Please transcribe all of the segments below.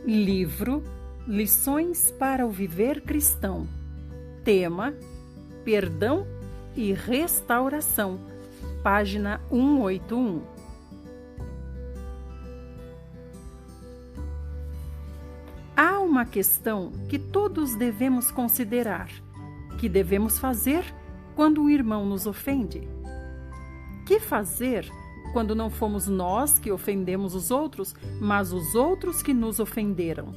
Livro Lições para o Viver Cristão. Tema: Perdão e Restauração. Página 181. Há uma questão que todos devemos considerar: que devemos fazer quando um irmão nos ofende? Que fazer quando não fomos nós que ofendemos os outros, mas os outros que nos ofenderam?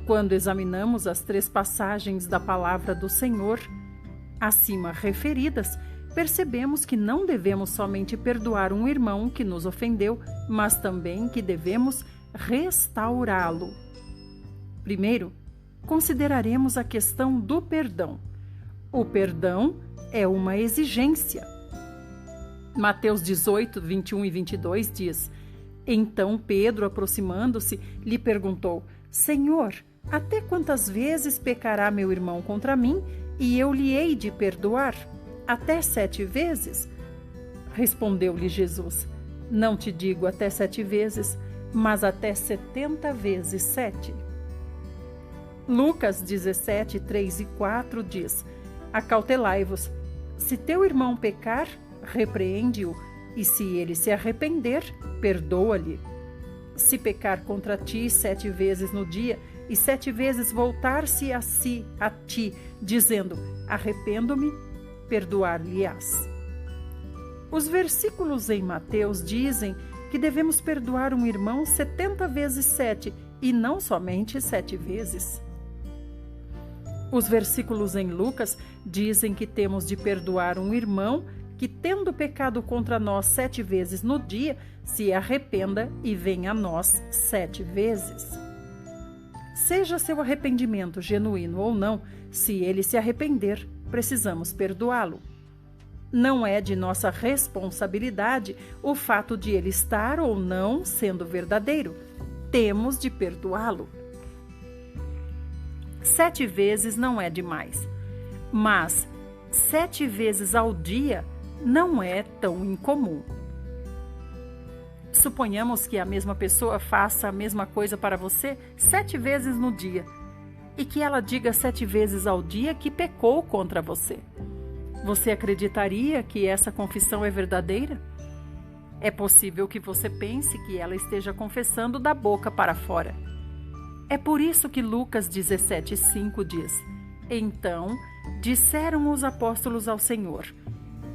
Quando examinamos as 3 passagens da palavra do Senhor, acima referidas, percebemos que não devemos somente perdoar um irmão que nos ofendeu, mas também que devemos restaurá-lo. Primeiro, consideraremos a questão do perdão. O perdão é uma exigência. Mateus 18, 21 e 22 diz: Então Pedro, aproximando-se, lhe perguntou: Senhor, até quantas vezes pecará meu irmão contra mim e eu lhe hei de perdoar? Até 7 vezes? Respondeu-lhe Jesus: Não te digo até 7 vezes, mas até 70 vezes 7. Lucas 17, 3 e 4 diz: Acautelai-vos. Se teu irmão pecar, repreende-o, e se ele se arrepender, perdoa-lhe. Se pecar contra ti 7 vezes no dia, e 7 vezes voltar-se a ti, dizendo: arrependo-me, perdoar-lhe-ás. Os versículos em Mateus dizem que devemos perdoar um irmão 70 vezes 7, e não somente 7 vezes. Os versículos em Lucas dizem que temos de perdoar um irmão que, tendo pecado contra nós 7 vezes no dia, se arrependa e venha a nós 7 vezes. Seja seu arrependimento genuíno ou não, se ele se arrepender, precisamos perdoá-lo. Não é de nossa responsabilidade o fato de ele estar ou não sendo verdadeiro. Temos de perdoá-lo. 7 vezes não é demais, mas 7 vezes ao dia não é tão incomum. Suponhamos que a mesma pessoa faça a mesma coisa para você 7 vezes no dia e que ela diga 7 vezes ao dia que pecou contra você. Você acreditaria que essa confissão é verdadeira? É possível que você pense que ela esteja confessando da boca para fora. É por isso que Lucas 17:5 diz: Então disseram os apóstolos ao Senhor: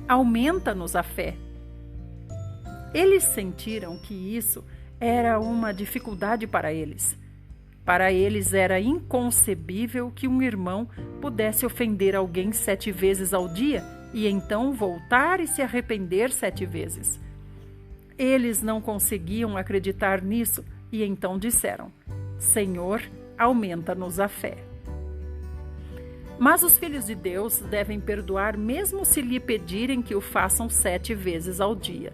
Aumenta-nos a fé. Eles sentiram que isso era uma dificuldade para eles. Para eles era inconcebível que um irmão pudesse ofender alguém 7 vezes ao dia e então voltar e se arrepender 7 vezes. Eles não conseguiam acreditar nisso e então disseram: Senhor, aumenta-nos a fé. Mas os filhos de Deus devem perdoar mesmo se lhe pedirem que o façam 7 vezes ao dia.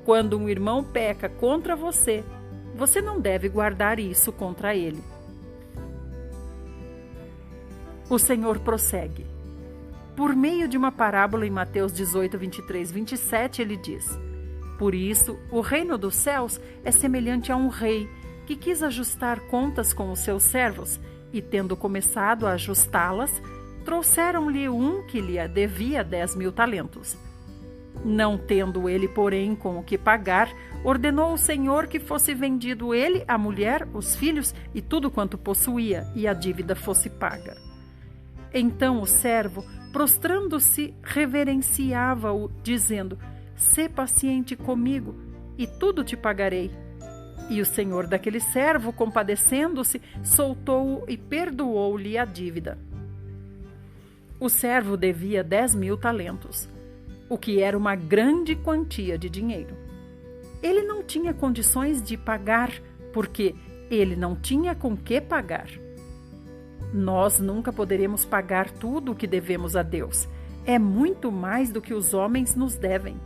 Quando um irmão peca contra você, você não deve guardar isso contra ele. O Senhor prossegue. Por meio de uma parábola em Mateus 18, 23, 27, ele diz: Por isso, o reino dos céus é semelhante a um rei que quis ajustar contas com os seus servos, e tendo começado a ajustá-las, trouxeram-lhe um que lhe devia 10.000 talentos. Não tendo ele, porém, com o que pagar, ordenou o Senhor que fosse vendido ele, a mulher, os filhos e tudo quanto possuía, e a dívida fosse paga. Então o servo, prostrando-se, reverenciava-o, dizendo: Sê paciente comigo, e tudo te pagarei. E o senhor daquele servo, compadecendo-se, soltou-o e perdoou-lhe a dívida. O servo devia 10.000 talentos, o que era uma grande quantia de dinheiro. Ele não tinha condições de pagar, porque ele não tinha com que pagar. Nós nunca poderemos pagar tudo o que devemos a Deus. É muito mais do que os homens nos devem.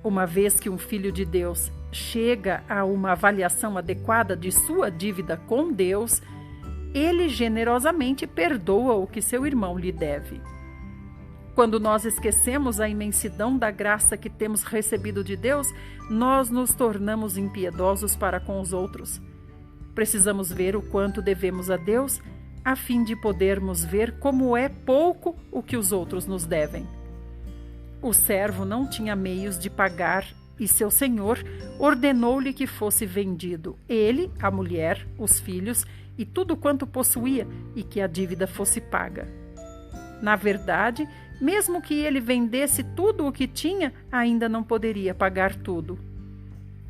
Uma vez que um filho de Deus chega a uma avaliação adequada de sua dívida com Deus, ele generosamente perdoa o que seu irmão lhe deve. Quando nós esquecemos a imensidão da graça que temos recebido de Deus, nós nos tornamos impiedosos para com os outros. precisamos ver o quanto devemos a Deus, a fim de podermos ver como é pouco o que os outros nos devem. O servo não tinha meios de pagar e seu senhor ordenou-lhe que fosse vendido, ele, a mulher, os filhos e tudo quanto possuía, e que a dívida fosse paga. Na verdade, mesmo que ele vendesse tudo o que tinha, ainda não poderia pagar tudo.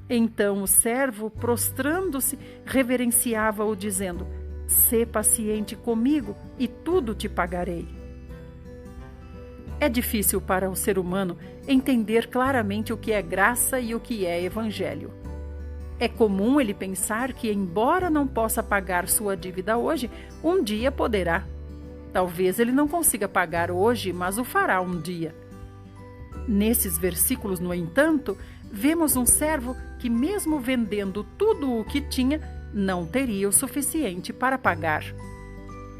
Então o servo, prostrando-se, reverenciava-o, dizendo: "Sê paciente comigo e tudo te pagarei." É difícil para o ser humano entender claramente o que é graça e o que é evangelho. É comum ele pensar que, embora não possa pagar sua dívida hoje, um dia poderá. Talvez ele não consiga pagar hoje, mas o fará um dia. Nesses versículos, no entanto, vemos um servo que, mesmo vendendo tudo o que tinha, não teria o suficiente para pagar.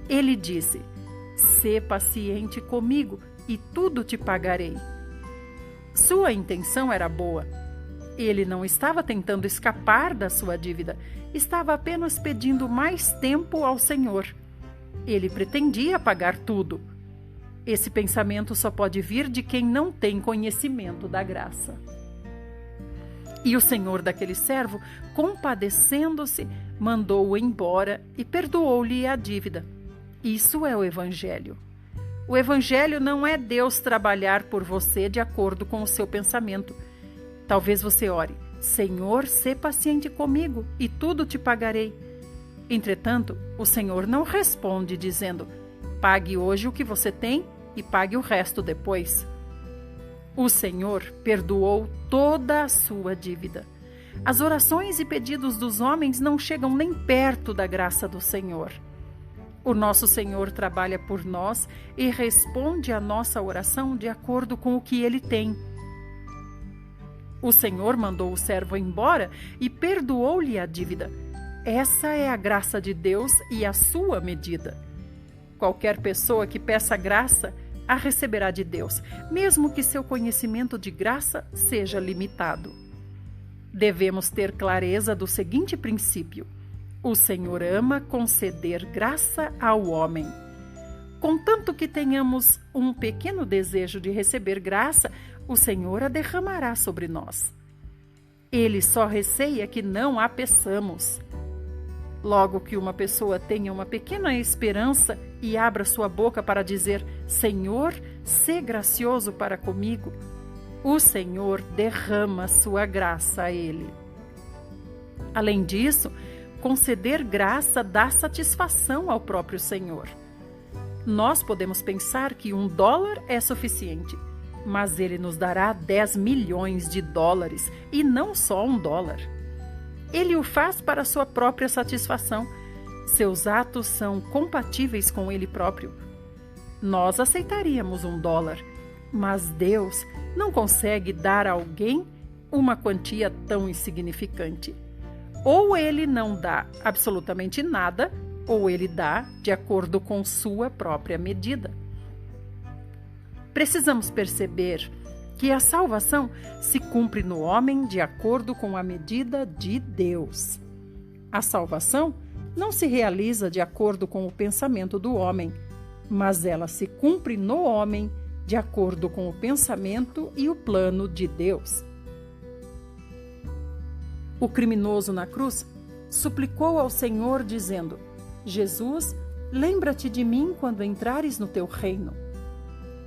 Ele disse: "Sê paciente comigo e tudo te pagarei." Sua intenção era boa. Ele não estava tentando escapar da sua dívida, estava apenas pedindo mais tempo ao Senhor. Ele pretendia pagar tudo. Esse pensamento só pode vir de quem não tem conhecimento da graça. E o senhor daquele servo, compadecendo-se, mandou-o embora e perdoou-lhe a dívida. Isso é o Evangelho. O Evangelho não é Deus trabalhar por você de acordo com o seu pensamento. Talvez você ore: "Senhor, sê paciente comigo e tudo te pagarei." Entretanto, o Senhor não responde dizendo: "Pague hoje o que você tem e pague o resto depois." O Senhor perdoou toda a sua dívida. As orações e pedidos dos homens não chegam nem perto da graça do Senhor. O nosso Senhor trabalha por nós e responde à nossa oração de acordo com o que Ele tem. O Senhor mandou o servo embora e perdoou-lhe a dívida. Essa é a graça de Deus e a sua medida. Qualquer pessoa que peça graça a receberá de Deus, mesmo que seu conhecimento de graça seja limitado. Devemos ter clareza do seguinte princípio: o Senhor ama conceder graça ao homem. Contanto que tenhamos um pequeno desejo de receber graça, o Senhor a derramará sobre nós. Ele só receia que não a peçamos. Logo que uma pessoa tenha uma pequena esperança e abra sua boca para dizer: "Senhor, sê gracioso para comigo", o Senhor derrama sua graça a ele. Além disso, conceder graça dá satisfação ao próprio Senhor. Nós podemos pensar que $1 é suficiente, mas Ele nos dará 10 milhões de dólares e não só $1. Ele o faz para sua própria satisfação. Seus atos são compatíveis com Ele próprio. Nós aceitaríamos $1, mas Deus não consegue dar a alguém uma quantia tão insignificante. Ou Ele não dá absolutamente nada, ou Ele dá de acordo com sua própria medida. Precisamos perceber que a salvação se cumpre no homem de acordo com a medida de Deus. A salvação não se realiza de acordo com o pensamento do homem, mas ela se cumpre no homem de acordo com o pensamento e o plano de Deus. O criminoso na cruz suplicou ao Senhor dizendo: "Jesus, lembra-te de mim quando entrares no teu reino."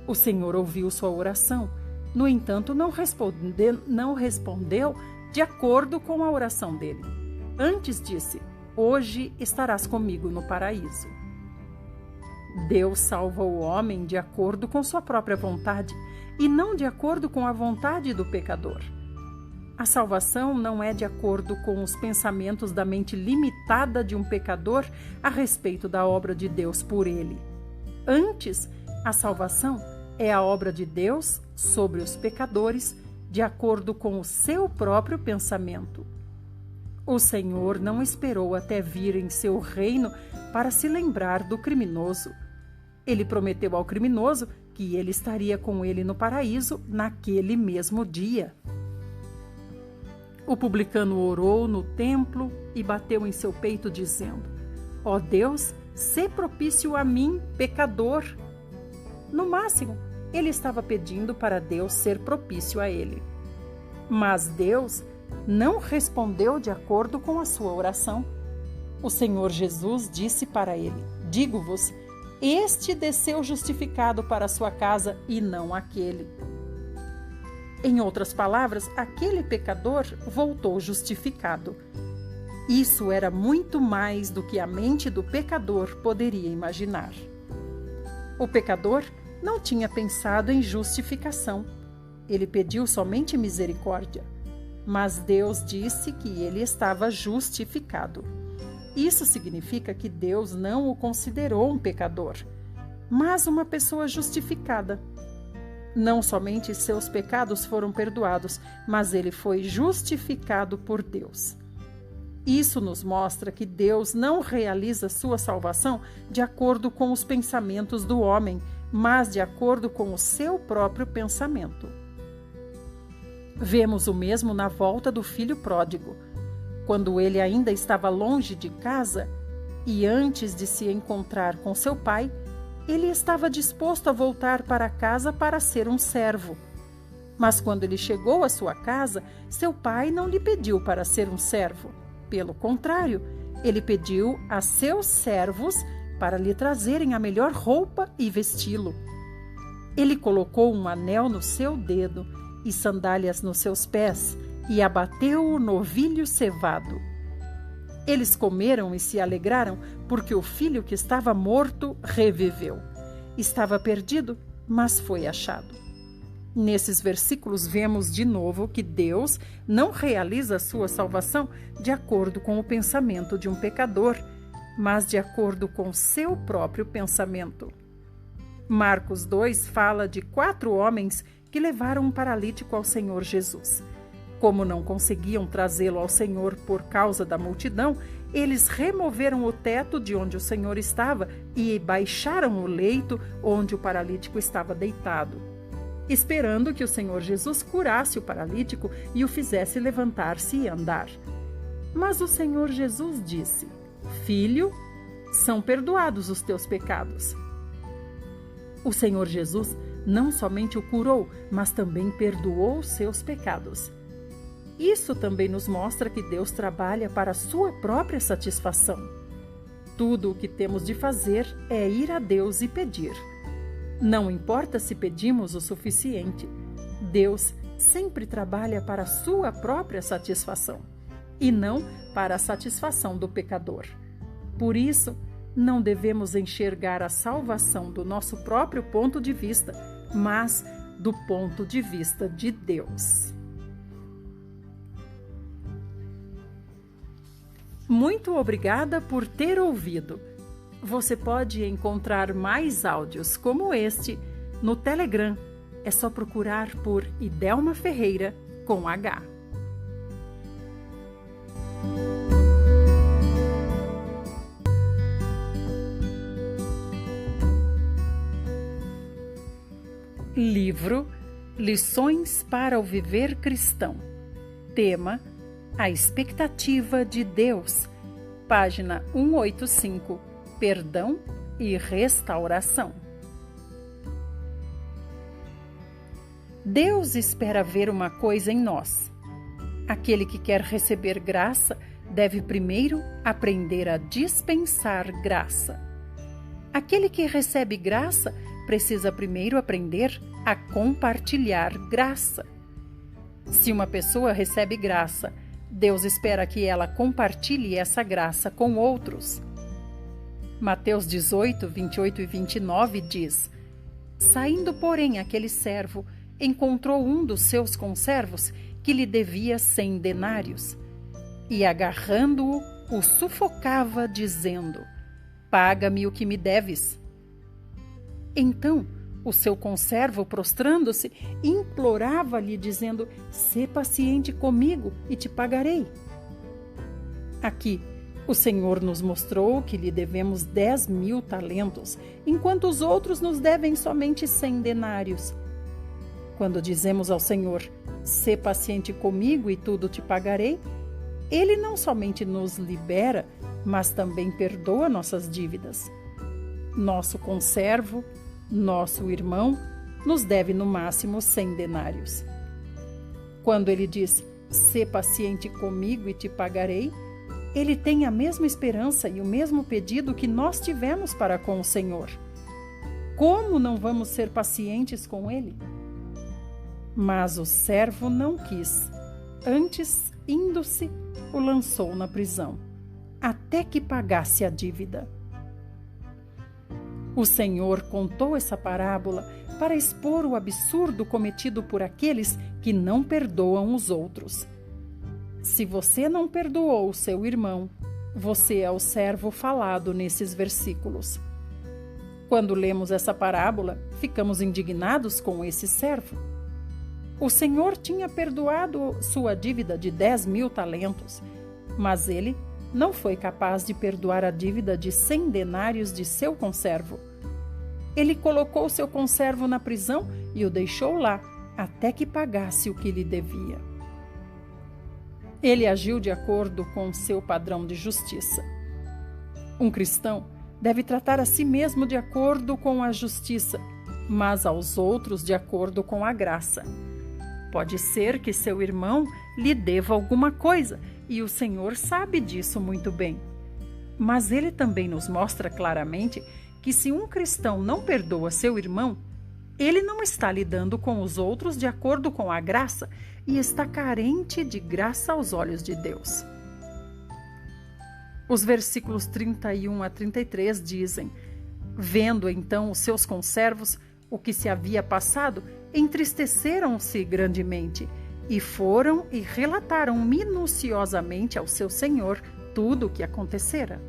O Senhor ouviu sua oração. No entanto, não respondeu de acordo com a oração dele. Antes disse: "Hoje estarás comigo no paraíso." Deus salva o homem de acordo com sua própria vontade e não de acordo com a vontade do pecador. A salvação não é de acordo com os pensamentos da mente limitada de um pecador a respeito da obra de Deus por ele. Antes, a salvação é a obra de Deus sobre os pecadores de acordo com o seu próprio pensamento. O Senhor não esperou até vir em seu reino para se lembrar do criminoso. Ele prometeu ao criminoso que ele estaria com ele no paraíso naquele mesmo dia. O publicano orou no templo e bateu em seu peito, dizendo: Ó Deus, sê propício a mim, pecador. No máximo, ele estava pedindo para Deus ser propício a ele. Mas Deus não respondeu de acordo com a sua oração. O Senhor Jesus disse para ele: Digo-vos, este desceu justificado para a sua casa e não aquele. Em outras palavras, aquele pecador voltou justificado. Isso era muito mais do que a mente do pecador poderia imaginar. O pecador não tinha pensado em justificação. Ele pediu somente misericórdia. Mas Deus disse que ele estava justificado. Isso significa que Deus não o considerou um pecador, mas uma pessoa justificada. Não somente seus pecados foram perdoados, mas ele foi justificado por Deus. Isso nos mostra que Deus não realiza sua salvação de acordo com os pensamentos do homem, mas de acordo com o seu próprio pensamento. Vemos o mesmo na volta do filho pródigo. Quando ele ainda estava longe de casa e antes de se encontrar com seu pai, ele estava disposto a voltar para casa para ser um servo. Mas quando ele chegou à sua casa, seu pai não lhe pediu para ser um servo. Pelo contrário, ele pediu a seus servos para lhe trazerem a melhor roupa e vesti-lo. Ele colocou um anel no seu dedo e sandálias nos seus pés e abateu o novilho cevado. Eles comeram e se alegraram, porque o filho que estava morto reviveu. Estava perdido, mas foi achado. Nesses versículos vemos de novo que Deus não realiza a sua salvação de acordo com o pensamento de um pecador, mas de acordo com seu próprio pensamento. Marcos 2 fala de 4 homens que levaram um paralítico ao Senhor Jesus. Como não conseguiam trazê-lo ao Senhor por causa da multidão, eles removeram o teto de onde o Senhor estava e baixaram o leito onde o paralítico estava deitado, esperando que o Senhor Jesus curasse o paralítico e o fizesse levantar-se e andar. Mas o Senhor Jesus disse: Filho, são perdoados os teus pecados. O Senhor Jesus não somente o curou, mas também perdoou os seus pecados. Isso também nos mostra que Deus trabalha para a sua própria satisfação. Tudo o que temos de fazer é ir a Deus e pedir. Não importa se pedimos o suficiente, Deus sempre trabalha para a sua própria satisfação e não para a satisfação do pecador. Por isso, não devemos enxergar a salvação do nosso próprio ponto de vista, mas do ponto de vista de Deus. Muito obrigada por ter ouvido. Você pode encontrar mais áudios como este no Telegram. É só procurar por Idelma Ferreira com H. Livro Lições para o Viver Cristão. Tema: A Expectativa de Deus. Página 185. Perdão e restauração. Deus espera ver uma coisa em nós. Aquele que quer receber graça deve primeiro aprender a dispensar graça. Aquele que recebe graça precisa primeiro aprender a compartilhar graça. Se uma pessoa recebe graça, Deus espera que ela compartilhe essa graça com outros. Mateus 18, 28 e 29 diz: Saindo, porém, aquele servo encontrou um dos seus conservos que lhe devia 100 denários. E, agarrando-o, o sufocava, dizendo: Paga-me o que me deves. Então, o seu conservo, prostrando-se, implorava-lhe, dizendo: Sê paciente comigo e te pagarei. Aqui, o Senhor nos mostrou que lhe devemos 10.000 talentos, enquanto os outros nos devem somente 100 denários. Quando dizemos ao Senhor: "Sê paciente comigo e tudo te pagarei", ele não somente nos libera, mas também perdoa nossas dívidas. Nosso conservo, nosso irmão, nos deve no máximo 100 denários. Quando ele diz, "Sê paciente comigo e te pagarei", ele tem a mesma esperança e o mesmo pedido que nós tivemos para com o Senhor. Como não vamos ser pacientes com ele? Mas o servo não quis. Antes, indo-se, o lançou na prisão, até que pagasse a dívida. O Senhor contou essa parábola para expor o absurdo cometido por aqueles que não perdoam os outros. Se você não perdoou o seu irmão, você é o servo falado nesses versículos. Quando lemos essa parábola, ficamos indignados com esse servo. O Senhor tinha perdoado sua dívida de 10.000 talentos, mas ele não foi capaz de perdoar a dívida de 100 denários de seu conservo. Ele colocou seu conservo na prisão e o deixou lá até que pagasse o que lhe devia. Ele agiu de acordo com seu padrão de justiça. Um cristão deve tratar a si mesmo de acordo com a justiça, mas aos outros de acordo com a graça. Pode ser que seu irmão lhe deva alguma coisa, e o Senhor sabe disso muito bem. Mas ele também nos mostra claramente que se um cristão não perdoa seu irmão, ele não está lidando com os outros de acordo com a graça e está carente de graça aos olhos de Deus. Os versículos 31 a 33 dizem: "Vendo então os seus conservos o que se havia passado, entristeceram-se grandemente e foram e relataram minuciosamente ao seu senhor tudo o que acontecera.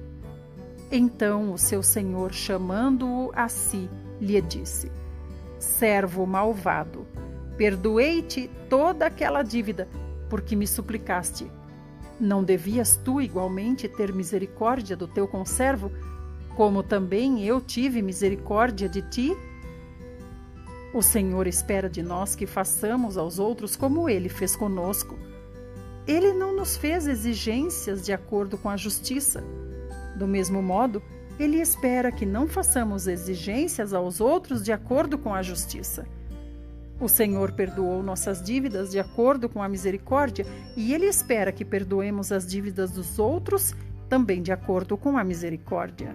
Então o seu senhor, chamando-o a si, lhe disse: Servo malvado, perdoei-te toda aquela dívida, porque me suplicaste. Não devias tu igualmente ter misericórdia do teu conservo, como também eu tive misericórdia de ti? O Senhor espera de nós que façamos aos outros como Ele fez conosco. Ele não nos fez exigências de acordo com a justiça. Do mesmo modo, Ele espera que não façamos exigências aos outros de acordo com a justiça. O Senhor perdoou nossas dívidas de acordo com a misericórdia e Ele espera que perdoemos as dívidas dos outros também de acordo com a misericórdia.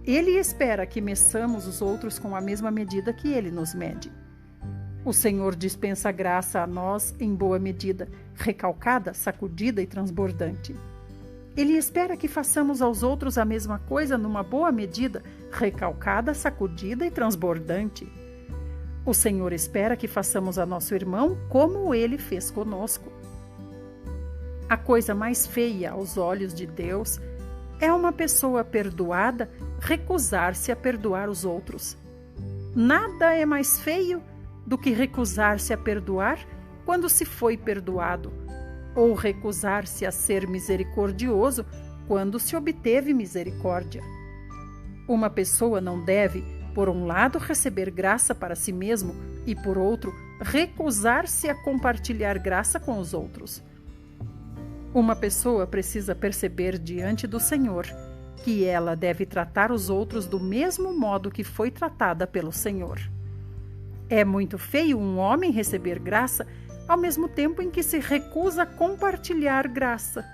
Ele espera que meçamos os outros com a mesma medida que Ele nos mede. O Senhor dispensa graça a nós em boa medida, recalcada, sacudida e transbordante. Ele espera que façamos aos outros a mesma coisa numa boa medida, recalcada, sacudida e transbordante. O Senhor espera que façamos a nosso irmão como Ele fez conosco. A coisa mais feia aos olhos de Deus é uma pessoa perdoada recusar-se a perdoar os outros. Nada é mais feio do que recusar-se a perdoar quando se foi perdoado, ou recusar-se a ser misericordioso quando se obteve misericórdia. Uma pessoa não deve, por um lado, receber graça para si mesmo e, por outro, recusar-se a compartilhar graça com os outros. Uma pessoa precisa perceber diante do Senhor que ela deve tratar os outros do mesmo modo que foi tratada pelo Senhor. É muito feio um homem receber graça ao mesmo tempo em que se recusa a compartilhar graça.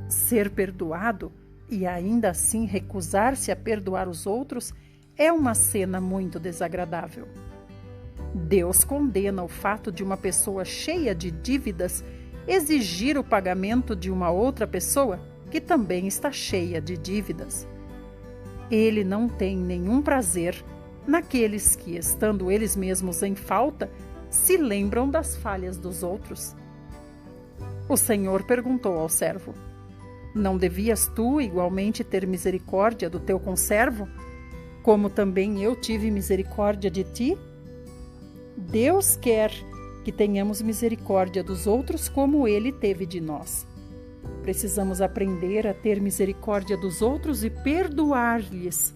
Ser perdoado e ainda assim recusar-se a perdoar os outros é uma cena muito desagradável. Deus condena o fato de uma pessoa cheia de dívidas exigir o pagamento de uma outra pessoa que também está cheia de dívidas. Ele não tem nenhum prazer naqueles que, estando eles mesmos em falta, se lembram das falhas dos outros. O Senhor perguntou ao servo: Não devias tu igualmente ter misericórdia do teu conservo, como também eu tive misericórdia de ti? Deus quer que tenhamos misericórdia dos outros como Ele teve de nós. Precisamos aprender a ter misericórdia dos outros e perdoar-lhes.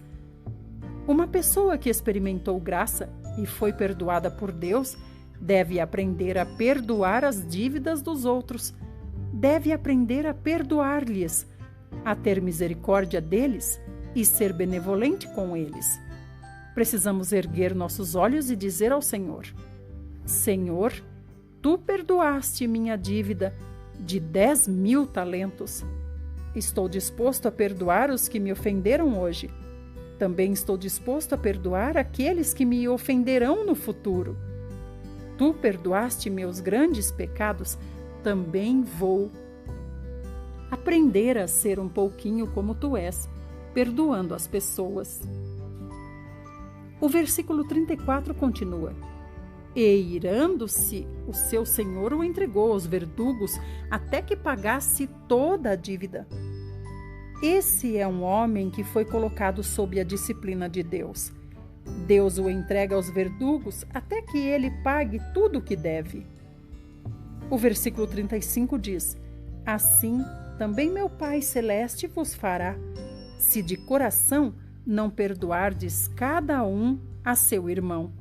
Uma pessoa que experimentou graça e foi perdoada por Deus Deve aprender a perdoar as dívidas dos outros. Deve aprender a perdoar-lhes, a ter misericórdia deles e ser benevolente com eles. Precisamos erguer nossos olhos e dizer ao Senhor: Senhor, Tu perdoaste minha dívida de 10.000 talentos. Estou disposto a perdoar os que me ofenderam hoje. Também estou disposto a perdoar aqueles que me ofenderão no futuro. Tu perdoaste meus grandes pecados, também vou aprender a ser um pouquinho como Tu és, perdoando as pessoas. O versículo 34 continua: E irando-se, o seu senhor o entregou aos verdugos até que pagasse toda a dívida. Esse é um homem que foi colocado sob a disciplina de Deus. Deus o entrega aos verdugos até que ele pague tudo o que deve. O versículo 35 diz: Assim também meu Pai Celeste vos fará, se de coração não perdoardes cada um a seu irmão.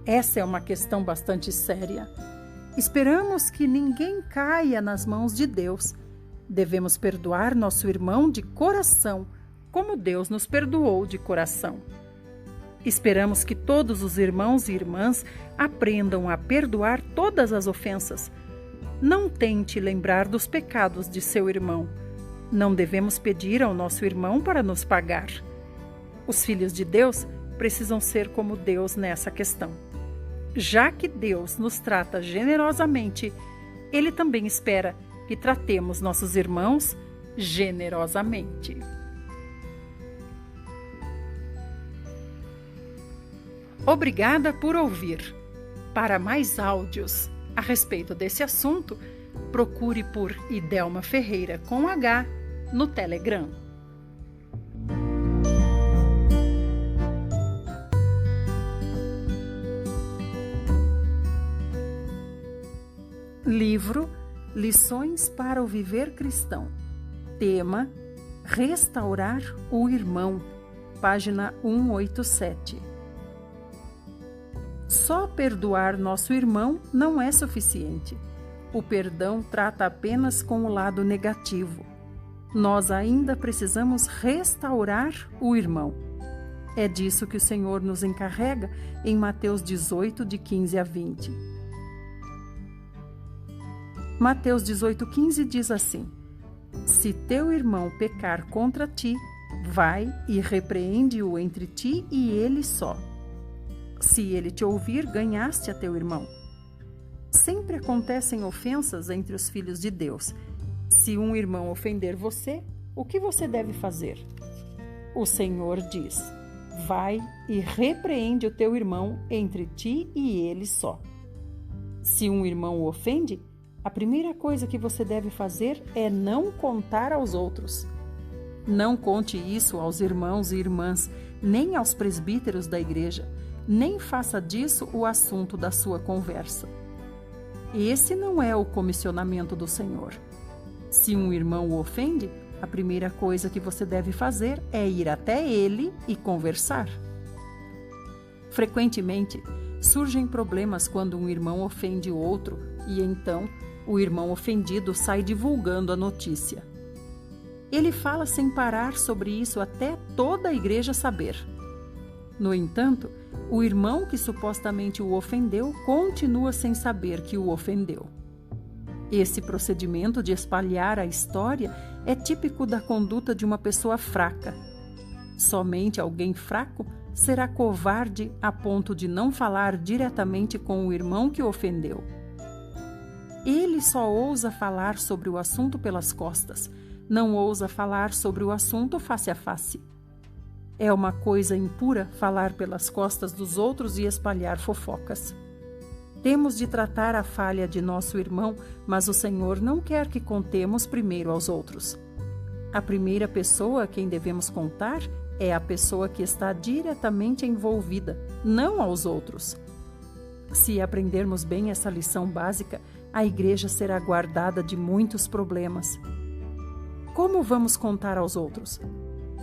Essa é uma questão bastante séria. Esperamos que ninguém caia nas mãos de Deus. Devemos perdoar nosso irmão de coração, como Deus nos perdoou de coração. Esperamos que todos os irmãos e irmãs aprendam a perdoar todas as ofensas. Não tente lembrar dos pecados de seu irmão. Não devemos pedir ao nosso irmão para nos pagar. Os filhos de Deus precisam ser como Deus nessa questão. Já que Deus nos trata generosamente, Ele também espera que tratemos nossos irmãos generosamente. Obrigada por ouvir. Para mais áudios a respeito desse assunto, procure por Idelma Ferreira com H no Telegram. Livro Lições para o Viver Cristão. Tema: Restaurar o Irmão. Página 187. Só perdoar nosso irmão não é suficiente. O perdão trata apenas com o lado negativo. Nós ainda precisamos restaurar o irmão. É disso que o Senhor nos encarrega em Mateus 18, de 15 a 20. Mateus 18,15 diz assim: Se teu irmão pecar contra ti, vai e repreende-o entre ti e ele só. Se ele te ouvir, ganhaste a teu irmão. Sempre acontecem ofensas entre os filhos de Deus. Se um irmão ofender você, o que você deve fazer? O Senhor diz: vai e repreende o teu irmão entre ti e ele só. Se um irmão o ofende, a primeira coisa que você deve fazer é não contar aos outros. Não conte isso aos irmãos e irmãs, nem aos presbíteros da igreja, nem faça disso o assunto da sua conversa. Esse não é o comissionamento do Senhor. Se um irmão o ofende, a primeira coisa que você deve fazer é ir até ele e conversar. Frequentemente, surgem problemas quando um irmão ofende o outro e então o irmão ofendido sai divulgando a notícia. Ele fala sem parar sobre isso até toda a igreja saber. No entanto, o irmão que supostamente o ofendeu continua sem saber que o ofendeu. Esse procedimento de espalhar a história é típico da conduta de uma pessoa fraca. Somente alguém fraco será covarde a ponto de não falar diretamente com o irmão que o ofendeu. Ele só ousa falar sobre o assunto pelas costas, não ousa falar sobre o assunto face a face. É uma coisa impura falar pelas costas dos outros e espalhar fofocas. Temos de tratar a falha de nosso irmão, mas o Senhor não quer que contemos primeiro aos outros. A primeira pessoa a quem devemos contar é a pessoa que está diretamente envolvida, não aos outros. Se aprendermos bem essa lição básica, a igreja será guardada de muitos problemas. Como vamos contar aos outros?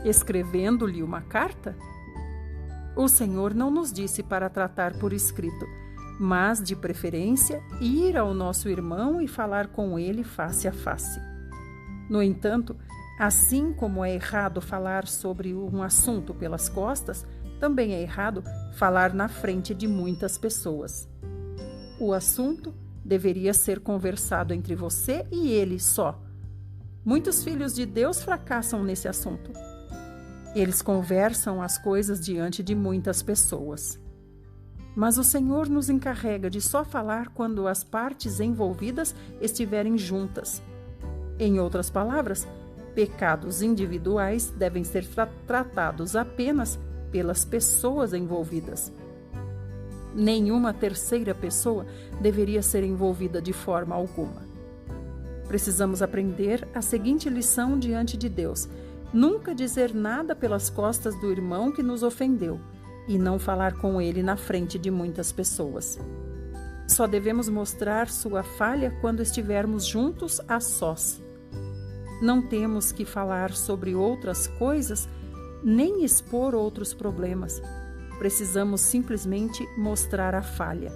Escrevendo-lhe uma carta? O Senhor não nos disse para tratar por escrito, mas, de preferência, ir ao nosso irmão e falar com ele face a face. No entanto, assim como é errado falar sobre um assunto pelas costas, também é errado falar na frente de muitas pessoas. O assunto deveria ser conversado entre você e ele só. Muitos filhos de Deus fracassam nesse assunto. Eles conversam as coisas diante de muitas pessoas. Mas o Senhor nos encarrega de só falar quando as partes envolvidas estiverem juntas. Em outras palavras, pecados individuais devem ser tratados apenas pelas pessoas envolvidas. Nenhuma terceira pessoa deveria ser envolvida de forma alguma. Precisamos aprender a seguinte lição diante de Deus: nunca dizer nada pelas costas do irmão que nos ofendeu e não falar com ele na frente de muitas pessoas. Só devemos mostrar sua falha quando estivermos juntos a sós. Não temos que falar sobre outras coisas nem expor outros problemas. Precisamos simplesmente mostrar a falha.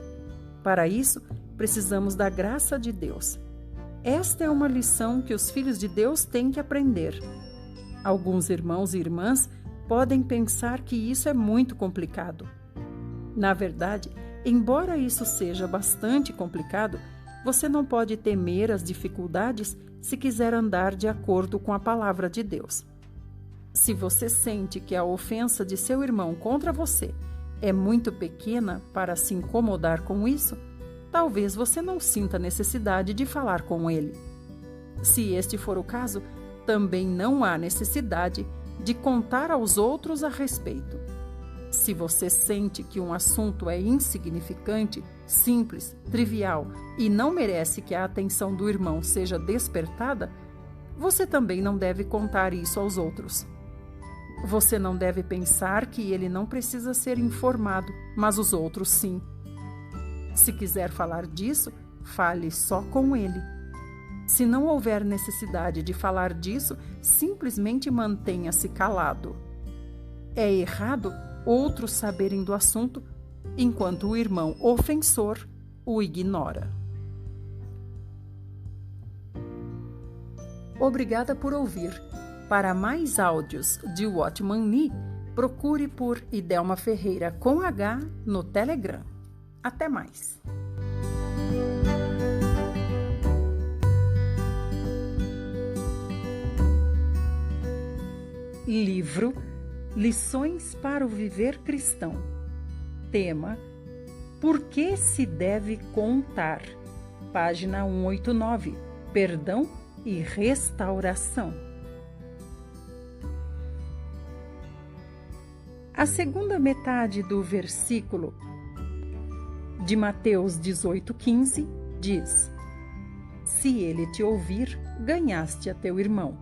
Para isso, precisamos da graça de Deus. Esta é uma lição que os filhos de Deus têm que aprender. Alguns irmãos e irmãs podem pensar que isso é muito complicado. Na verdade, embora isso seja bastante complicado, você não pode temer as dificuldades se quiser andar de acordo com a palavra de Deus. Se você sente que a ofensa de seu irmão contra você é muito pequena para se incomodar com isso, talvez você não sinta necessidade de falar com ele. Se este for o caso, também não há necessidade de contar aos outros a respeito. Se você sente que um assunto é insignificante, simples, trivial e não merece que a atenção do irmão seja despertada, você também não deve contar isso aos outros. Você não deve pensar que ele não precisa ser informado, mas os outros sim. Se quiser falar disso, fale só com ele. Se não houver necessidade de falar disso, simplesmente mantenha-se calado. É errado outros saberem do assunto, enquanto o irmão ofensor o ignora. Obrigada por ouvir. Para mais áudios de Watchman Nee, procure por Idelma Ferreira com H no Telegram. Até mais! Livro Lições para o Viver Cristão. Tema: Por que se deve contar? Página 189. Perdão e restauração. A segunda metade do versículo de Mateus 18,15 diz: Se ele te ouvir, ganhaste a teu irmão.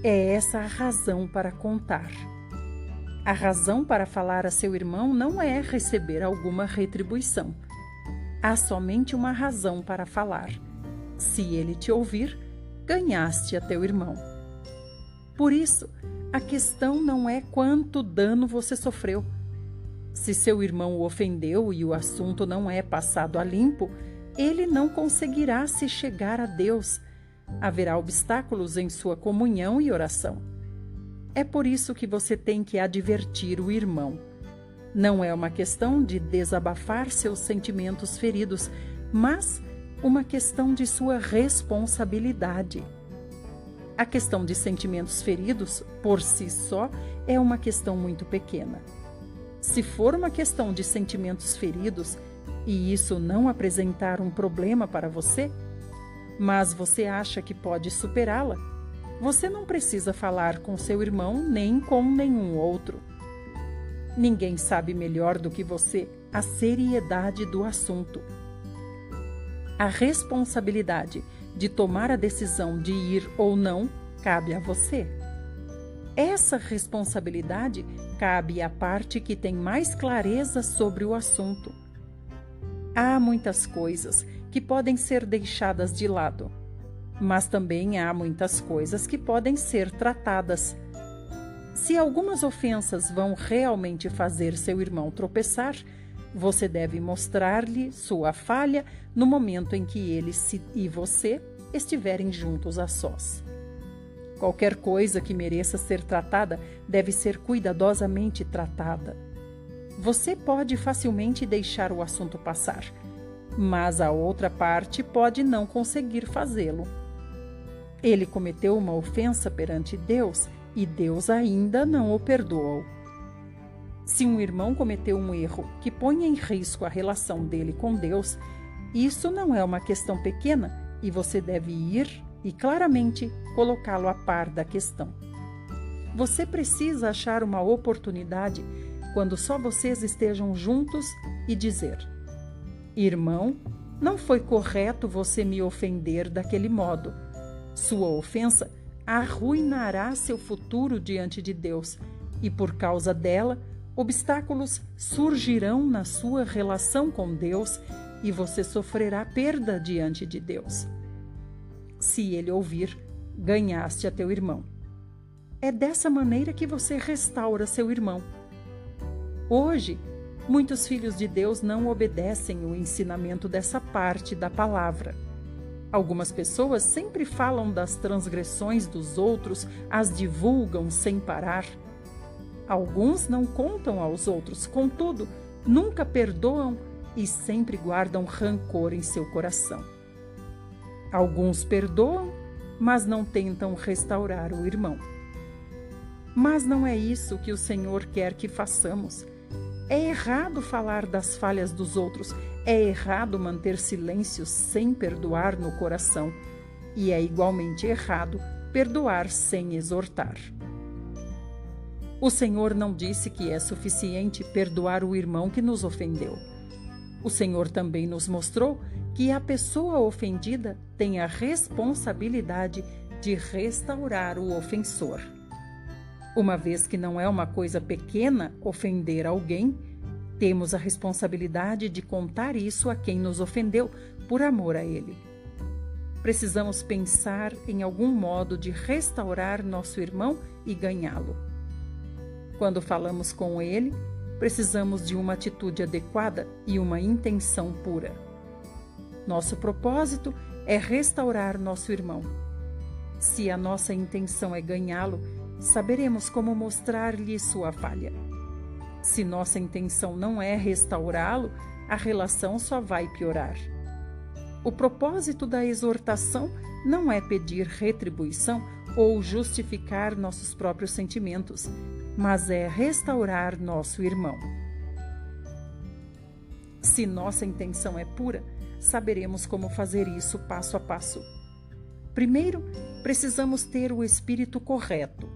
É essa a razão para contar. A razão para falar a seu irmão não é receber alguma retribuição. Há somente uma razão para falar. Se ele te ouvir, ganhaste a teu irmão. Por isso, a questão não é quanto dano você sofreu. Se seu irmão o ofendeu e o assunto não é passado a limpo, ele não conseguirá se chegar a Deus. Haverá obstáculos em sua comunhão e oração. É por isso que você tem que advertir o irmão. Não é uma questão de desabafar seus sentimentos feridos, mas uma questão de sua responsabilidade. A questão de sentimentos feridos, por si só, é uma questão muito pequena. Se for uma questão de sentimentos feridos e isso não apresentar um problema para você, mas você acha que pode superá-la, você não precisa falar com seu irmão nem com nenhum outro. Ninguém sabe melhor do que você a seriedade do assunto. A responsabilidade de tomar a decisão de ir ou não cabe a você. Essa responsabilidade cabe à parte que tem mais clareza sobre o assunto. Há muitas coisas que podem ser deixadas de lado, mas também há muitas coisas que podem ser tratadas. Se algumas ofensas vão realmente fazer seu irmão tropeçar, Você deve mostrar-lhe sua falha no momento em que ele e você estiverem juntos a sós. Qualquer coisa que mereça ser tratada deve ser cuidadosamente tratada. Você pode facilmente deixar o assunto passar, mas a outra parte pode não conseguir fazê-lo. Ele cometeu uma ofensa perante Deus e Deus ainda não o perdoou. Se um irmão cometeu um erro que põe em risco a relação dele com Deus, isso não é uma questão pequena e você deve ir e claramente colocá-lo a par da questão. Você precisa achar uma oportunidade quando só vocês estejam juntos e dizer: irmão, não foi correto você me ofender daquele modo. Sua ofensa arruinará seu futuro diante de Deus e, por causa dela, obstáculos surgirão na sua relação com Deus e você sofrerá perda diante de Deus. Se ele ouvir, ganhaste a teu irmão. É dessa maneira que você restaura seu irmão. Hoje, muitos filhos de Deus não obedecem o ensinamento dessa parte da palavra. Algumas pessoas sempre falam das transgressões dos outros, as divulgam sem parar. Alguns não contam aos outros, contudo, nunca perdoam e sempre guardam rancor em seu coração. Alguns perdoam, mas não tentam restaurar o irmão. Mas não é isso que o Senhor quer que façamos. É errado falar das falhas dos outros, é errado manter silêncio sem perdoar no coração, e é igualmente errado perdoar sem exortar. O Senhor não disse que é suficiente perdoar o irmão que nos ofendeu. O Senhor também nos mostrou que a pessoa ofendida tem a responsabilidade de restaurar o ofensor. Uma vez que não é uma coisa pequena ofender alguém, temos a responsabilidade de contar isso a quem nos ofendeu por amor a ele. Precisamos pensar em algum modo de restaurar nosso irmão e ganhá-lo. Quando falamos com ele, precisamos de uma atitude adequada e uma intenção pura. Nosso propósito é restaurar nosso irmão. Se a nossa intenção é ganhá-lo, saberemos como mostrar-lhe sua falha. Se nossa intenção não é restaurá-lo, a relação só vai piorar. O propósito da exortação não é pedir retribuição ou justificar nossos próprios sentimentos, mas é restaurar nosso irmão. Se nossa intenção é pura, saberemos como fazer isso passo a passo. Primeiro, precisamos ter o espírito correto.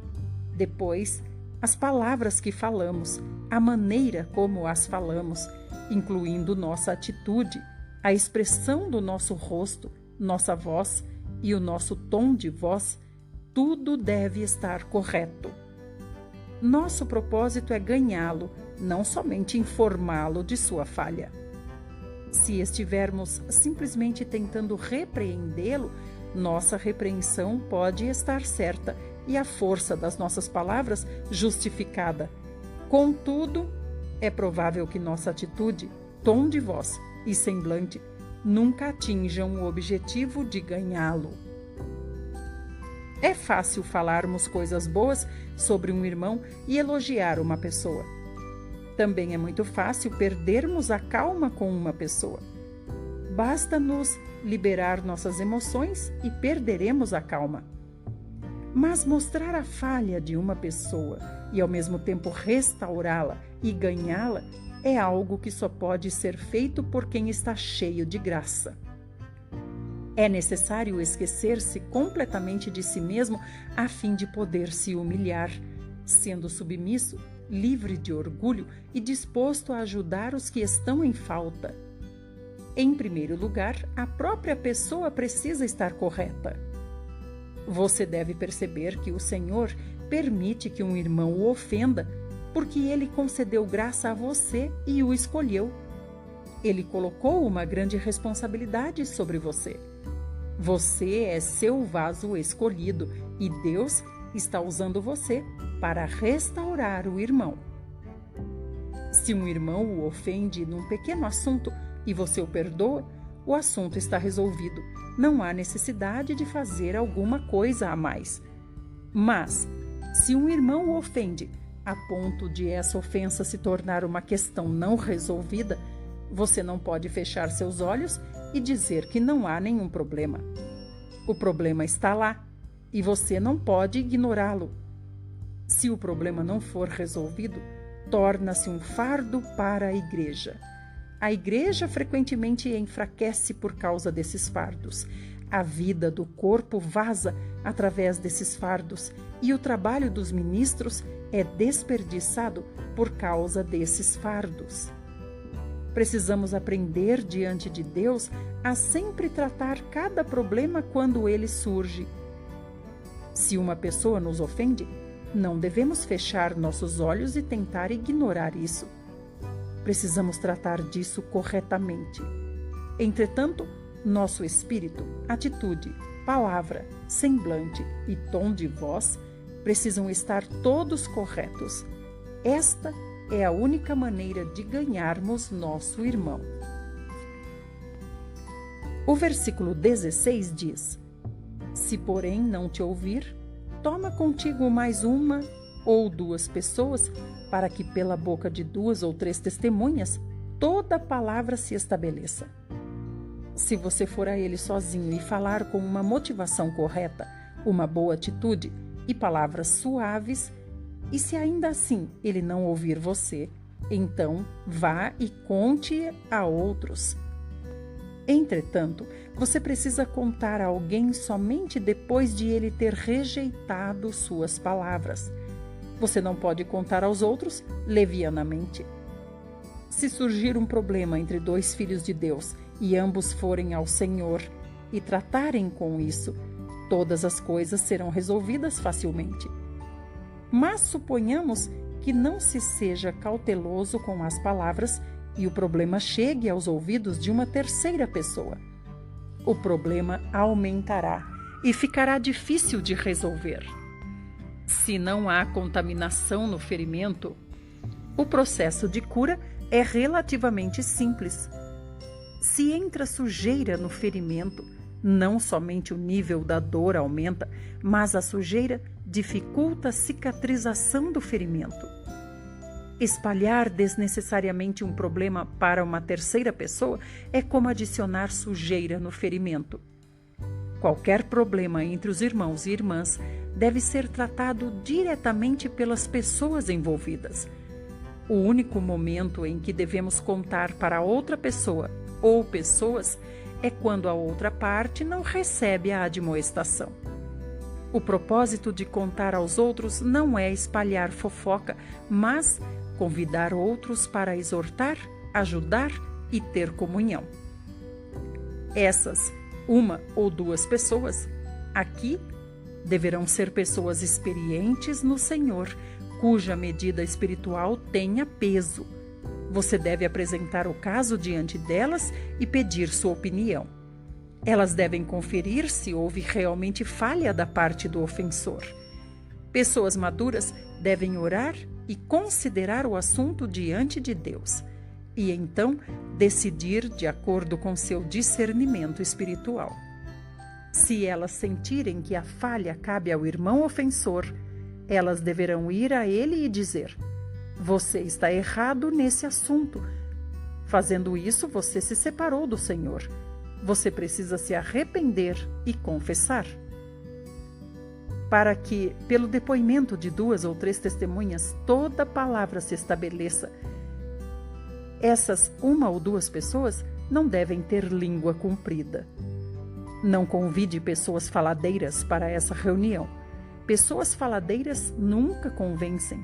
Depois, as palavras que falamos, a maneira como as falamos, incluindo nossa atitude, a expressão do nosso rosto, nossa voz e o nosso tom de voz, tudo deve estar correto. Nosso propósito é ganhá-lo, não somente informá-lo de sua falha. Se estivermos simplesmente tentando repreendê-lo, nossa repreensão pode estar certa e a força das nossas palavras justificada. Contudo, é provável que nossa atitude, tom de voz e semblante nunca atinjam o objetivo de ganhá-lo. É fácil falarmos coisas boas sobre um irmão e elogiar uma pessoa. Também é muito fácil perdermos a calma com uma pessoa. Basta-nos liberar nossas emoções e perderemos a calma. Mas mostrar a falha de uma pessoa e ao mesmo tempo restaurá-la e ganhá-la é algo que só pode ser feito por quem está cheio de graça. É necessário esquecer-se completamente de si mesmo a fim de poder se humilhar, sendo submisso, livre de orgulho e disposto a ajudar os que estão em falta. Em primeiro lugar, a própria pessoa precisa estar correta. Você deve perceber que o Senhor permite que um irmão o ofenda porque ele concedeu graça a você e o escolheu. Ele colocou uma grande responsabilidade sobre você. Você é seu vaso escolhido e Deus está usando você para restaurar o irmão. Se um irmão o ofende num pequeno assunto e você o perdoa, o assunto está resolvido. Não há necessidade de fazer alguma coisa a mais. Mas, se um irmão o ofende a ponto de essa ofensa se tornar uma questão não resolvida, você não pode fechar seus olhos e dizer que não há nenhum problema. O problema está lá e você não pode ignorá-lo. Se o problema não for resolvido, torna-se um fardo para a igreja. A igreja frequentemente enfraquece por causa desses fardos. A vida do corpo vaza através desses fardos e o trabalho dos ministros é desperdiçado por causa desses fardos. Precisamos aprender diante de Deus a sempre tratar cada problema quando ele surge. Se uma pessoa nos ofende, não devemos fechar nossos olhos e tentar ignorar isso. Precisamos tratar disso corretamente. Entretanto, nosso espírito, atitude, palavra, semblante e tom de voz precisam estar todos corretos. Esta é a única maneira de ganharmos nosso irmão. O versículo 16 diz: Se, porém, não te ouvir, toma contigo mais uma ou duas pessoas, para que pela boca de 2 ou 3 testemunhas toda palavra se estabeleça. Se você for a ele sozinho e falar com uma motivação correta, uma boa atitude e palavras suaves, e se ainda assim ele não ouvir você, então vá e conte a outros. Entretanto, você precisa contar a alguém somente depois de ele ter rejeitado suas palavras. Você não pode contar aos outros levianamente. Se surgir um problema entre 2 filhos de Deus e ambos forem ao Senhor e tratarem com isso, todas as coisas serão resolvidas facilmente. Mas suponhamos que não se seja cauteloso com as palavras e o problema chegue aos ouvidos de uma terceira pessoa. O problema aumentará e ficará difícil de resolver. Se não há contaminação no ferimento, o processo de cura é relativamente simples. Se entra sujeira no ferimento, não somente o nível da dor aumenta, mas a sujeira dificulta a cicatrização do ferimento. Espalhar desnecessariamente um problema para uma terceira pessoa é como adicionar sujeira no ferimento. Qualquer problema entre os irmãos e irmãs deve ser tratado diretamente pelas pessoas envolvidas. O único momento em que devemos contar para outra pessoa ou pessoas é quando a outra parte não recebe a admoestação. O propósito de contar aos outros não é espalhar fofoca, mas convidar outros para exortar, ajudar e ter comunhão. Essas 1 ou 2 pessoas aqui deverão ser pessoas experientes no Senhor, cuja medida espiritual tenha peso. Você deve apresentar o caso diante delas e pedir sua opinião. Elas devem conferir se houve realmente falha da parte do ofensor. Pessoas maduras devem orar e considerar o assunto diante de Deus, e então decidir de acordo com seu discernimento espiritual. Se elas sentirem que a falha cabe ao irmão ofensor, elas deverão ir a ele e dizer: você está errado nesse assunto. Fazendo isso, você se separou do Senhor. Você precisa se arrepender e confessar. Para que, pelo depoimento de 2 ou 3 testemunhas, toda palavra se estabeleça. Essas 1 ou 2 pessoas não devem ter língua comprida. Não convide pessoas faladeiras para essa reunião. Pessoas faladeiras nunca convencem.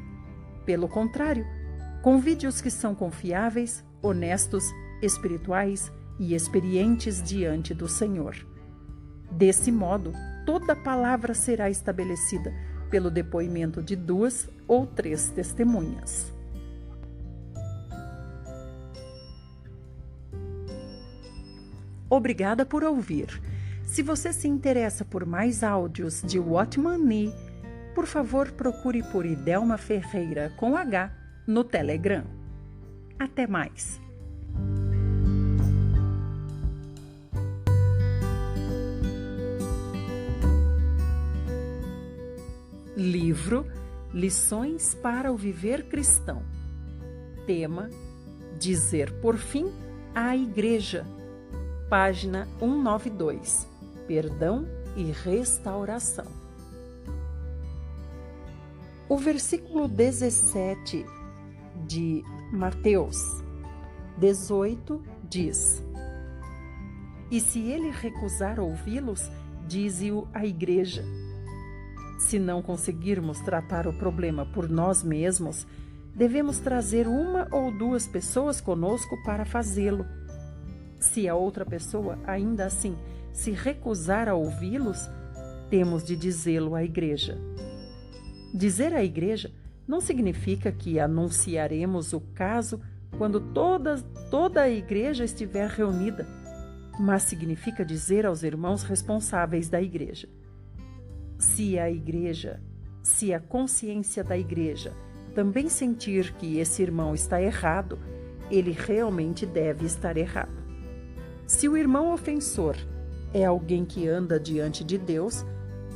Pelo contrário, convide os que são confiáveis, honestos, espirituais e experientes diante do Senhor. Desse modo, toda palavra será estabelecida pelo depoimento de 2 ou 3 testemunhas. Obrigada por ouvir. Se você se interessa por mais áudios de Watchman Nee, por favor procure por Idelma Ferreira com H no Telegram. Até mais! Livro Lições para o Viver Cristão. Tema: Dizer por fim à Igreja. Página 192. Perdão e restauração. O versículo 17 de Mateus 18 diz: E se ele recusar ouvi-los, dize-o à igreja. Se não conseguirmos tratar o problema por nós mesmos, devemos trazer uma ou duas pessoas conosco para fazê-lo. Se a outra pessoa, ainda assim, se recusar a ouvi-los, temos de dizê-lo à igreja. Dizer à igreja não significa que anunciaremos o caso quando toda a igreja estiver reunida, mas significa dizer aos irmãos responsáveis da igreja. Se a consciência da igreja também sentir que esse irmão está errado, ele realmente deve estar errado. Se o irmão ofensor é alguém que anda diante de Deus,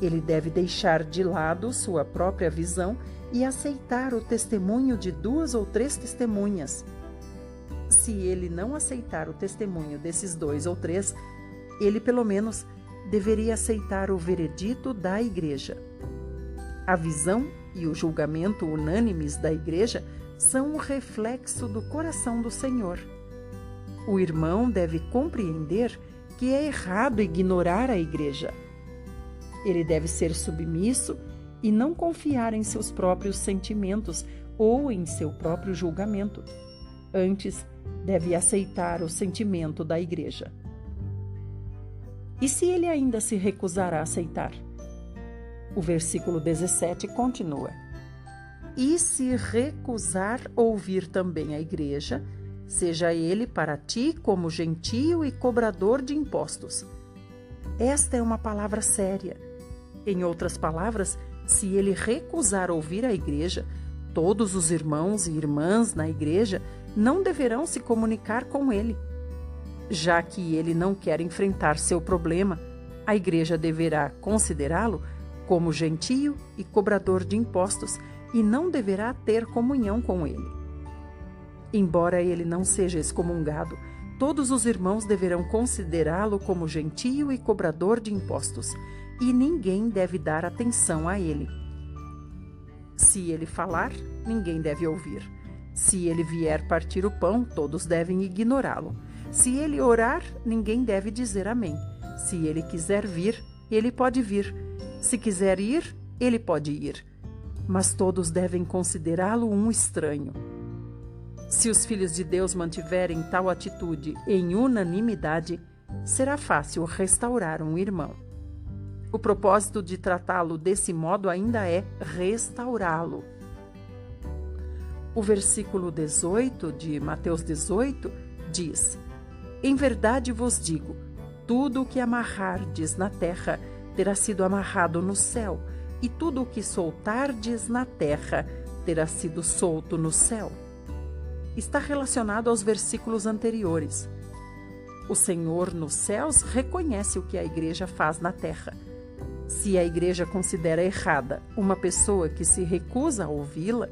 ele deve deixar de lado sua própria visão e aceitar o testemunho de 2 ou 3 testemunhas. Se ele não aceitar o testemunho desses 2 ou 3, ele pelo menos deveria aceitar o veredito da igreja. A visão e o julgamento unânimes da igreja são um reflexo do coração do Senhor. O irmão deve compreender que é errado ignorar a igreja. Ele deve ser submisso e não confiar em seus próprios sentimentos ou em seu próprio julgamento. Antes, deve aceitar o sentimento da igreja. E se ele ainda se recusar a aceitar? O versículo 17 continua: E se recusar ouvir também a igreja, seja ele para ti como gentio e cobrador de impostos. Esta é uma palavra séria. Em outras palavras, se ele recusar ouvir a igreja, todos os irmãos e irmãs na igreja não deverão se comunicar com ele. Já que ele não quer enfrentar seu problema, a igreja deverá considerá-lo como gentio e cobrador de impostos e não deverá ter comunhão com ele. Embora ele não seja excomungado, todos os irmãos deverão considerá-lo como gentio e cobrador de impostos, e ninguém deve dar atenção a ele. Se ele falar, ninguém deve ouvir. Se ele vier partir o pão, todos devem ignorá-lo. Se ele orar, ninguém deve dizer amém. Se ele quiser vir, ele pode vir. Se quiser ir, ele pode ir. Mas todos devem considerá-lo um estranho. Se os filhos de Deus mantiverem tal atitude em unanimidade, será fácil restaurar um irmão. O propósito de tratá-lo desse modo ainda é restaurá-lo. O versículo 18 de Mateus 18 diz: Em verdade vos digo, tudo o que amarrardes na terra terá sido amarrado no céu, e tudo o que soltardes na terra terá sido solto no céu. Está relacionado aos versículos anteriores. O Senhor nos céus reconhece o que a igreja faz na terra. Se a igreja considera errada uma pessoa que se recusa a ouvi-la,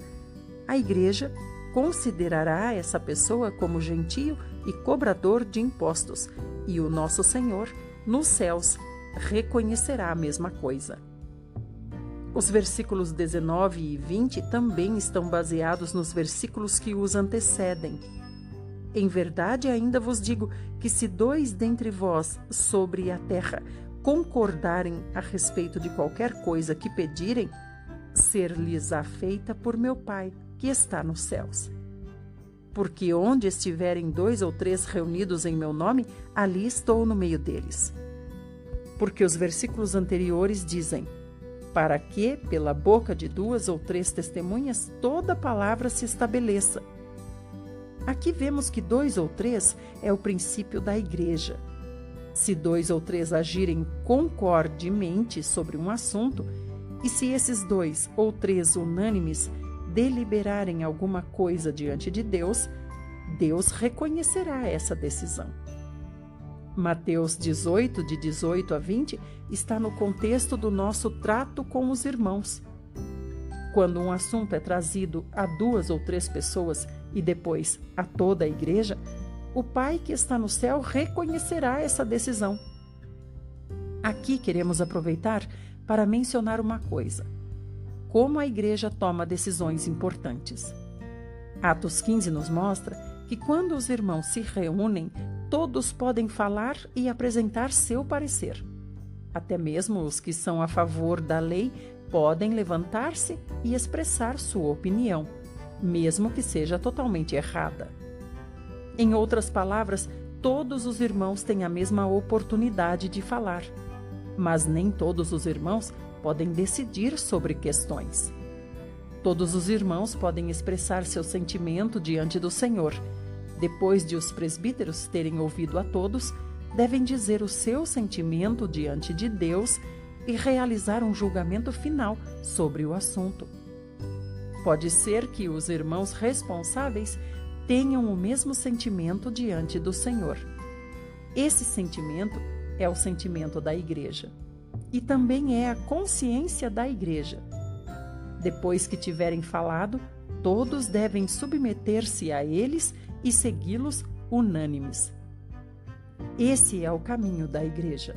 a igreja considerará essa pessoa como gentio e cobrador de impostos, e o nosso Senhor, nos céus, reconhecerá a mesma coisa. Os versículos 19 e 20 também estão baseados nos versículos que os antecedem. Em verdade, ainda vos digo que se 2 dentre vós sobre a terra concordarem a respeito de qualquer coisa que pedirem, ser-lhes-á feita por meu Pai, que está nos céus. Porque onde estiverem 2 ou 3 reunidos em meu nome, ali estou no meio deles. Porque os versículos anteriores dizem: para que, pela boca de 2 ou 3 testemunhas, toda palavra se estabeleça. Aqui vemos que 2 ou 3 é o princípio da igreja. Se 2 ou 3 agirem concordemente sobre um assunto, e se esses 2 ou 3 unânimes deliberarem alguma coisa diante de Deus, Deus reconhecerá essa decisão. Mateus 18, de 18 a 20, está no contexto do nosso trato com os irmãos. Quando um assunto é trazido a 2 ou 3 pessoas e depois a toda a igreja, o Pai que está no céu reconhecerá essa decisão. Aqui queremos aproveitar para mencionar uma coisa: como a igreja toma decisões importantes. Atos 15 nos mostra que quando os irmãos se reúnem, todos podem falar e apresentar seu parecer. Até mesmo os que são a favor da lei podem levantar-se e expressar sua opinião, mesmo que seja totalmente errada. Em outras palavras, todos os irmãos têm a mesma oportunidade de falar, mas nem todos os irmãos podem decidir sobre questões. Todos os irmãos podem expressar seu sentimento diante do Senhor. Depois de os presbíteros terem ouvido a todos, devem dizer o seu sentimento diante de Deus e realizar um julgamento final sobre o assunto. Pode ser que os irmãos responsáveis tenham o mesmo sentimento diante do Senhor. Esse sentimento é o sentimento da igreja e também é a consciência da igreja. Depois que tiverem falado, todos devem submeter-se a eles e segui-los unânimes. Esse é o caminho da igreja.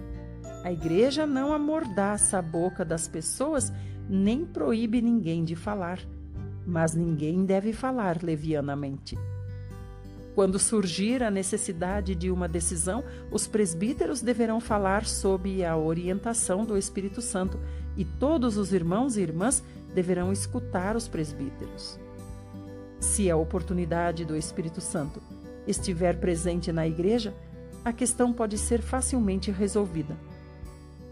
A igreja não amordaça a boca das pessoas nem proíbe ninguém de falar, mas ninguém deve falar levianamente. Quando surgir a necessidade de uma decisão, os presbíteros deverão falar sob a orientação do Espírito Santo e todos os irmãos e irmãs deverão escutar os presbíteros. Se a oportunidade do Espírito Santo estiver presente na igreja, a questão pode ser facilmente resolvida.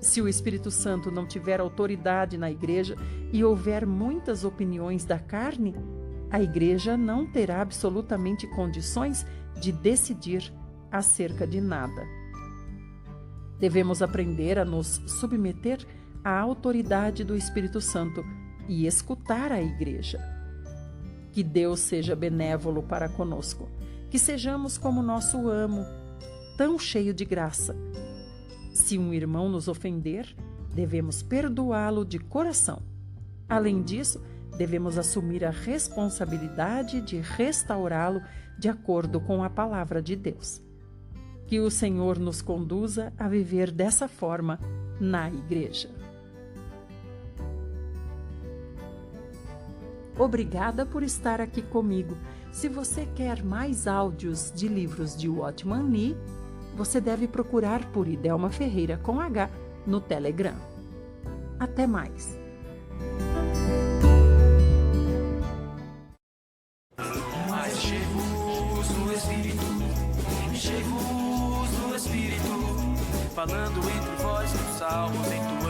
Se o Espírito Santo não tiver autoridade na igreja e houver muitas opiniões da carne, a igreja não terá absolutamente condições de decidir acerca de nada. Devemos aprender a nos submeter à autoridade do Espírito Santo e escutar a igreja. Que Deus seja benévolo para conosco, que sejamos como nosso amo, tão cheio de graça. Se um irmão nos ofender, devemos perdoá-lo de coração. Além disso, devemos assumir a responsabilidade de restaurá-lo de acordo com a palavra de Deus. Que o Senhor nos conduza a viver dessa forma na igreja. Obrigada por estar aqui comigo. Se você quer mais áudios de livros de Watchman Nee, você deve procurar por Idelma Ferreira com H no Telegram. Até mais! Falando entre vós, salmos em tu